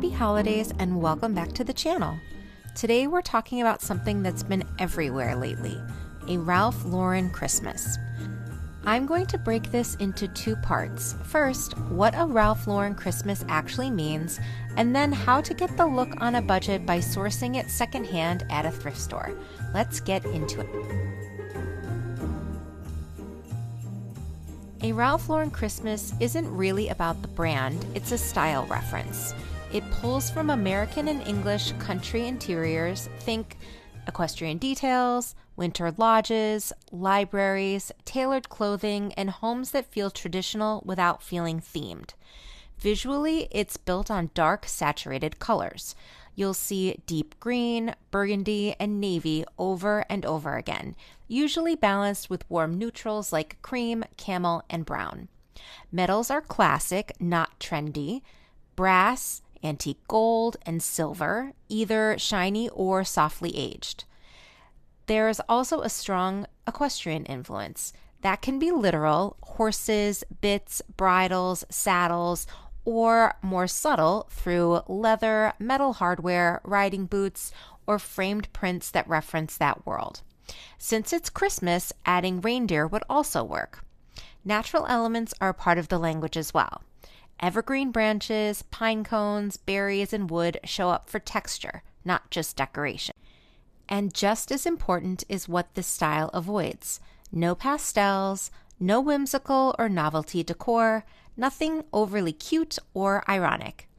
Happy holidays and welcome back to the channel. Today we're talking about something that's been everywhere lately, a Ralph Lauren Christmas. I'm going to break this into two parts. First, what a Ralph Lauren Christmas actually means, and then how to get the look on a budget by sourcing it secondhand at a thrift store. Let's get into it. A Ralph Lauren Christmas isn't really about the brand, it's a style reference. It pulls from American and English country interiors, think equestrian details, winter lodges, libraries, tailored clothing, and homes that feel traditional without feeling themed. Visually, it's built on dark, saturated colors. You'll see deep green, burgundy, and navy over and over again, usually balanced with warm neutrals like cream, camel, and brown. Metals are classic, not trendy. Brass, antique gold, and silver, either shiny or softly aged. There is also a strong equestrian influence. That can be literal, horses, bits, bridles, saddles, or more subtle through leather, metal hardware, riding boots, or framed prints that reference that world. Since it's Christmas, adding reindeer would also work. Natural elements are a part of the language as well. Evergreen branches, pine cones, berries, and wood show up for texture, not just decoration. And just as important is what this style avoids. No pastels, no whimsical or novelty decor, nothing overly cute or ironic.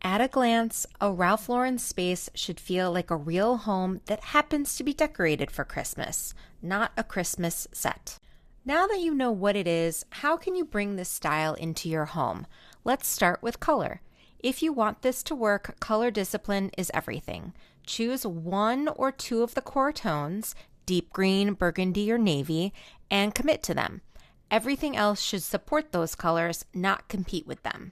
At a glance, a Ralph Lauren space should feel like a real home that happens to be decorated for Christmas, not a Christmas set. Now that you know what it is, how can you bring this style into your home? Let's start with color. If you want this to work, color discipline is everything. Choose one or two of the core tones, deep green, burgundy, or navy, and commit to them. Everything else should support those colors, not compete with them.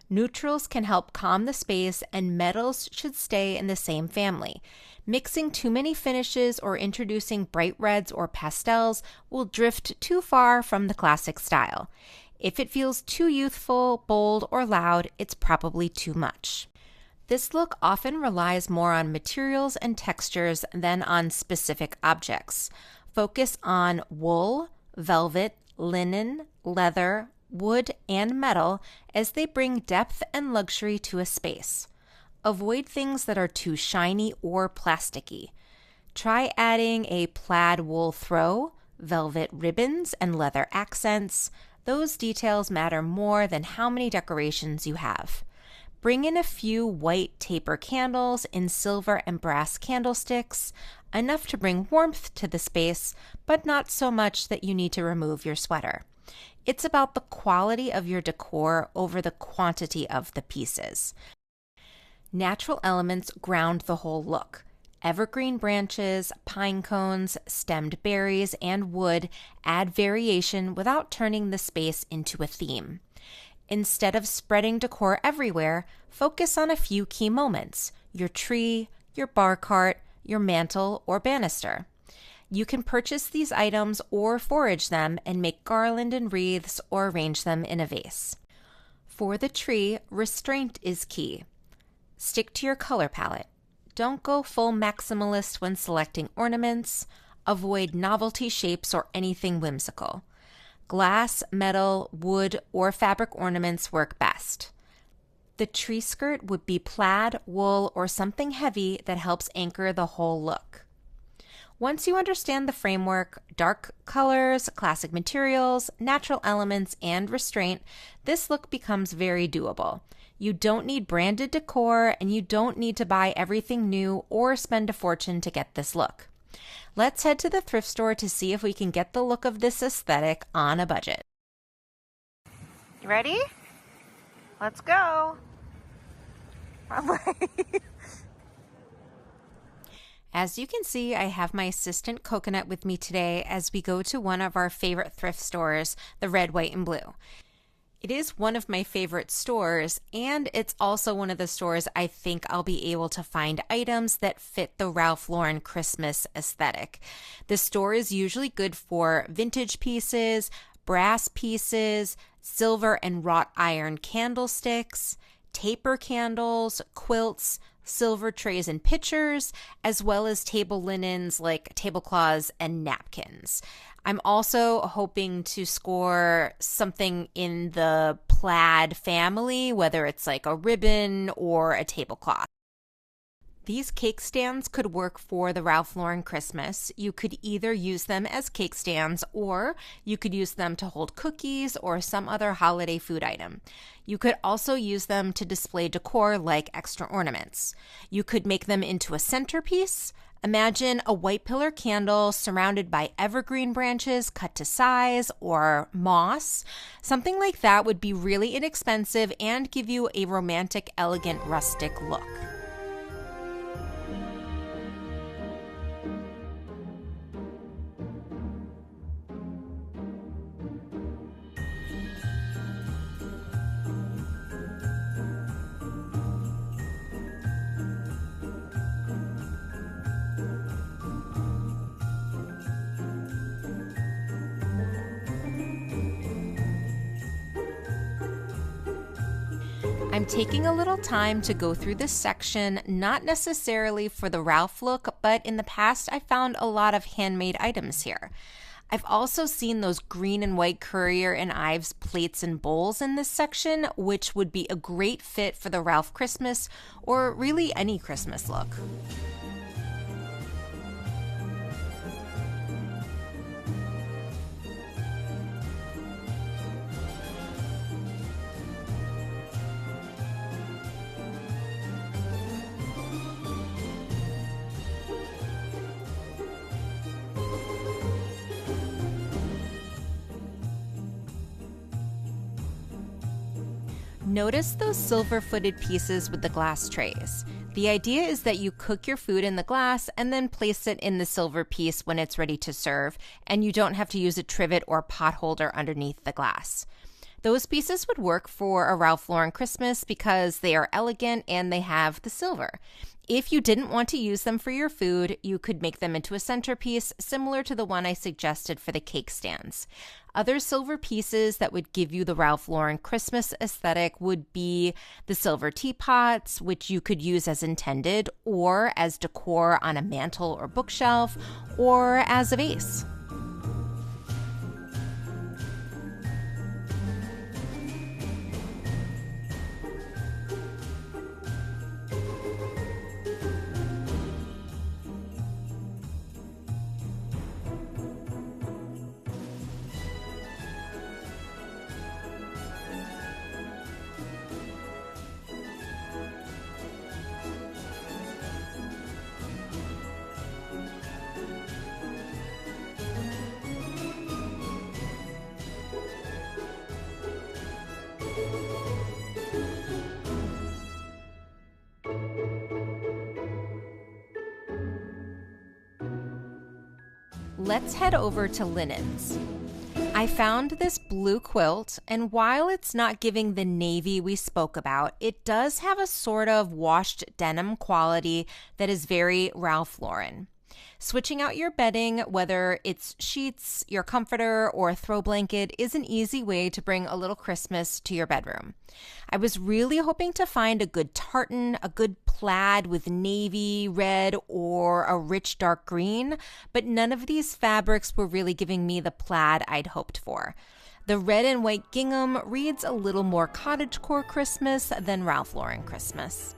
Neutrals can help calm the space, and metals should stay in the same family. Mixing too many finishes or introducing bright reds or pastels will drift too far from the classic style. If it feels too youthful, bold, or loud, it's probably too much. This look often relies more on materials and textures than on specific objects. Focus on wool, velvet, linen, leather, wood, and metal as they bring depth and luxury to a space. Avoid things that are too shiny or plasticky. Try adding a plaid wool throw, velvet ribbons, and leather accents. Those details matter more than how many decorations you have. Bring in a few white taper candles in silver and brass candlesticks, enough to bring warmth to the space, but not so much that you need to remove your sweater. It's about the quality of your decor over the quantity of the pieces. Natural elements ground the whole look. Evergreen branches, pine cones, stemmed berries, and wood add variation without turning the space into a theme. Instead of spreading decor everywhere, focus on a few key moments: your tree, your bar cart, your mantle, or banister. You can purchase these items or forage them and make garland and wreaths or arrange them in a vase. For the tree, restraint is key. Stick to your color palette. Don't go full maximalist when selecting ornaments. Avoid novelty shapes or anything whimsical. Glass, metal, wood, or fabric ornaments work best. The tree skirt would be plaid, wool, or something heavy that helps anchor the whole look. Once you understand the framework, dark colors, classic materials, natural elements, and restraint, this look becomes very doable. You don't need branded decor, and you don't need to buy everything new or spend a fortune to get this look. Let's head to the thrift store to see if we can get the look of this aesthetic on a budget. You ready? Let's go. As you can see, I have my assistant Coconut with me today as we go to one of our favorite thrift stores, the Red, White, and Blue. It is one of my favorite stores, and it's also one of the stores I think I'll be able to find items that fit the Ralph Lauren Christmas aesthetic. The store is usually good for vintage pieces, brass pieces, silver and wrought iron candlesticks, taper candles, quilts, silver trays and pitchers, as well as table linens like tablecloths and napkins. I'm also hoping to score something in the plaid family, whether it's like a ribbon or a tablecloth. These cake stands could work for the Ralph Lauren Christmas. You could either use them as cake stands or you could use them to hold cookies or some other holiday food item. You could also use them to display decor like extra ornaments. You could make them into a centerpiece. Imagine a white pillar candle surrounded by evergreen branches cut to size or moss. Something like that would be really inexpensive and give you a romantic, elegant, rustic look. I'm taking a little time to go through this section, not necessarily for the Ralph look, but in the past I found a lot of handmade items here. I've also seen those green and white Currier and Ives plates and bowls in this section, which would be a great fit for the Ralph Christmas or really any Christmas look. Notice those silver-footed pieces with the glass trays. The idea is that you cook your food in the glass and then place it in the silver piece when it's ready to serve, and you don't have to use a trivet or pot holder underneath the glass. Those pieces would work for a Ralph Lauren Christmas because they are elegant and they have the silver. If you didn't want to use them for your food, you could make them into a centerpiece similar to the one I suggested for the cake stands. Other silver pieces that would give you the Ralph Lauren Christmas aesthetic would be the silver teapots, which you could use as intended, or as decor on a mantle or bookshelf, or as a vase. Let's head over to linens. I found this blue quilt, and while it's not giving the navy we spoke about, it does have a sort of washed denim quality that is very Ralph Lauren. Switching out your bedding, whether it's sheets, your comforter, or a throw blanket, is an easy way to bring a little Christmas to your bedroom. I was really hoping to find a good tartan, a good plaid with navy, red, or a rich dark green, but none of these fabrics were really giving me the plaid I'd hoped for. The red and white gingham reads a little more cottagecore Christmas than Ralph Lauren Christmas.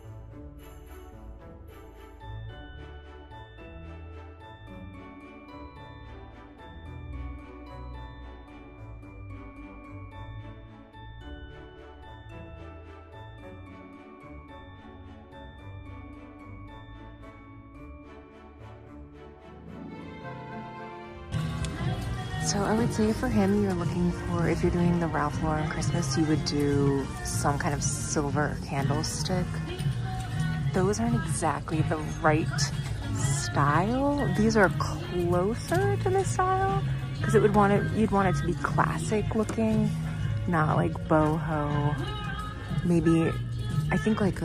So I would say for him, you're looking for, if you're doing the Ralph Lauren Christmas, you would do some kind of silver candlestick. Those aren't exactly the right style. These are closer to the style because you'd want it to be classic looking, not like boho. Maybe, I think like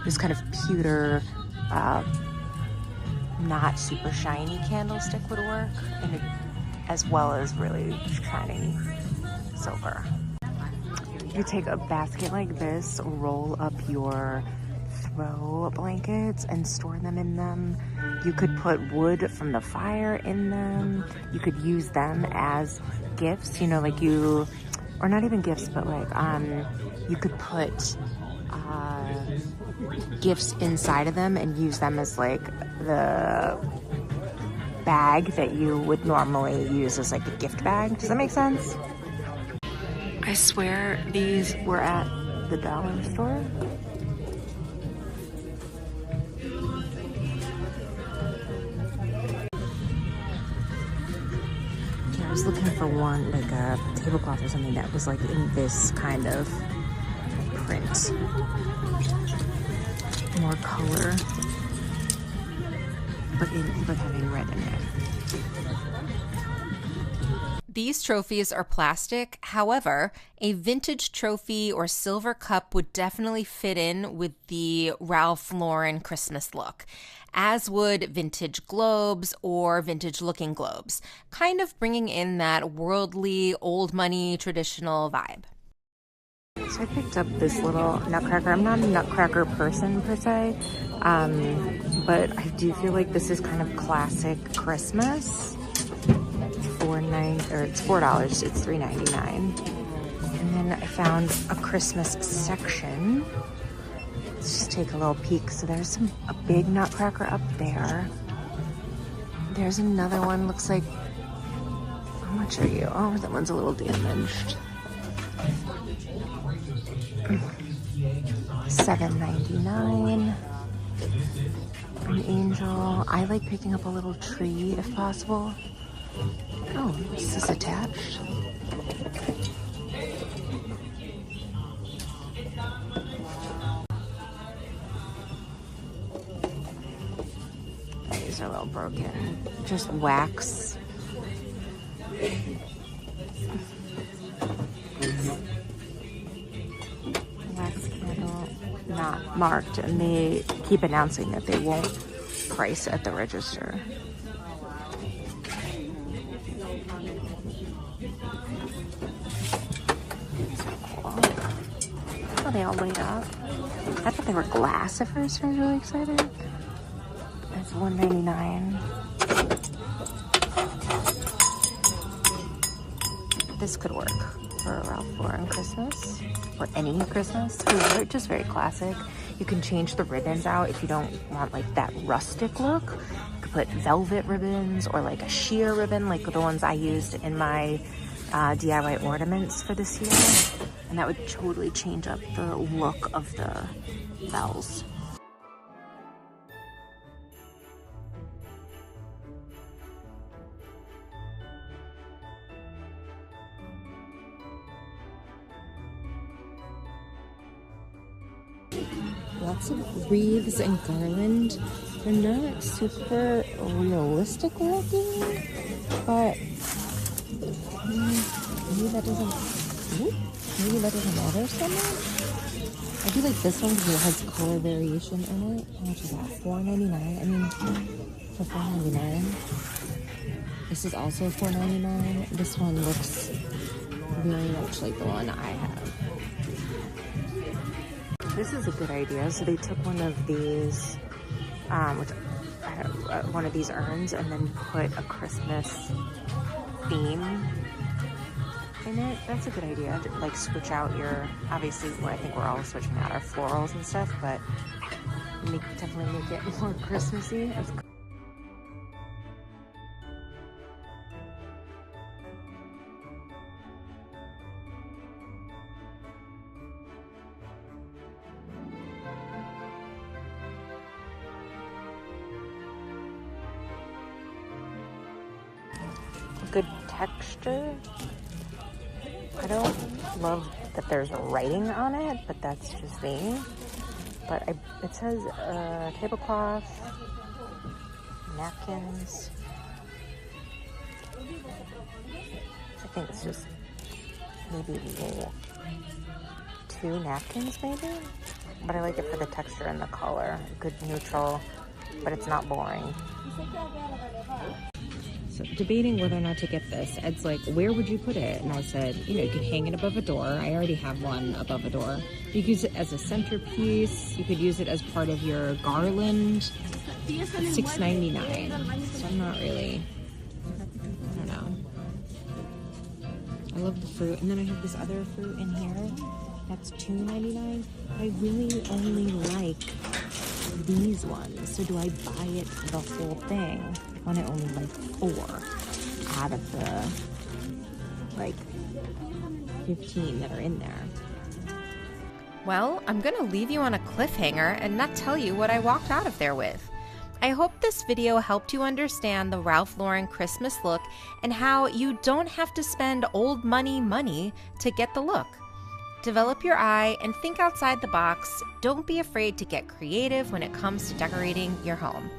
this kind of pewter, not super shiny candlestick would work, as well as really shiny silver. You take a basket like this, roll up your throw blankets and store them in them. You could put wood from the fire in them. You could use them as gifts, you know, like you, or not even gifts, but like you could put gifts inside of them and use them as like the bag that you would normally use as like a gift bag. Does that make sense? I swear these were at the dollar store. I was looking for one, like a tablecloth or something that was like in this kind of print. More color, but having red in it. These trophies are plastic. However, a vintage trophy or silver cup would definitely fit in with the Ralph Lauren Christmas look, as would vintage globes or vintage looking globes, kind of bringing in that worldly, old money, traditional vibe. So I picked up this little nutcracker. I'm not a nutcracker person per se, but I do feel like this is kind of classic Christmas. It's $4. It's $3.99. And then I found a Christmas section. Let's just take a little peek. So there's a big nutcracker up there. There's another one. Looks like, how much are you? Oh, that one's a little damaged. $7.99. An angel. I like picking up a little tree if possible. Oh, is this attached? These are a little broken. Just wax. Wax candle, not marked, and they keep announcing that they won't price at the register. Oh, they all laid up. I thought they were glass at first. I was really excited. It's $1.99. This could work for a Ralph Lauren Christmas, or any Christmas. They're just very classic. You can change the ribbons out if you don't want like that rustic look. You could put velvet ribbons or like a sheer ribbon, like the ones I used in my DIY ornaments for this year. And that would totally change up the look of the bells. Lots of wreaths and garland. They're not super realistic looking, but maybe that doesn't matter so much. I do like this one because it has color variation in it. How much is that? $4.99. I mean, for $4.99. This is also $4.99. This one looks very much like the one I have. This is a good idea. So they took one of these, one of these urns, and then put a Christmas theme in it. That's a good idea to like switch out your, obviously I think we're all switching out our florals and stuff, but definitely make it more Christmassy. That's cool. Good texture. I don't love that there's writing on it, but that's just me. But it says tablecloth, napkins. I think it's just maybe 2 napkins maybe? But I like it for the texture and the color. Good neutral, but it's not boring. So debating whether or not to get this. Ed's like, where would you put it? And I said, you know, you could hang it above a door. I already have one above a door. You could use it as a centerpiece. You could use it as part of your garland. $6.99. So I'm not really, I don't know. I love the fruit. And then I have this other fruit in here. That's $2.99. I really only like these ones. So do I buy it the whole thing when I only like 4 out of the like 15 that are in there? Well, I'm going to leave you on a cliffhanger and not tell you what I walked out of there with. I hope this video helped you understand the Ralph Lauren Christmas look and how you don't have to spend old money to get the look. Develop your eye and think outside the box. Don't be afraid to get creative when it comes to decorating your home.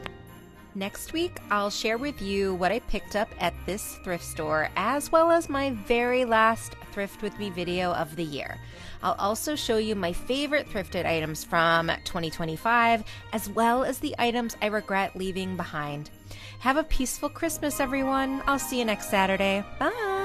Next week, I'll share with you what I picked up at this thrift store, as well as my very last Thrift With Me video of the year. I'll also show you my favorite thrifted items from 2025, as well as the items I regret leaving behind. Have a peaceful Christmas, everyone. I'll see you next Saturday. Bye!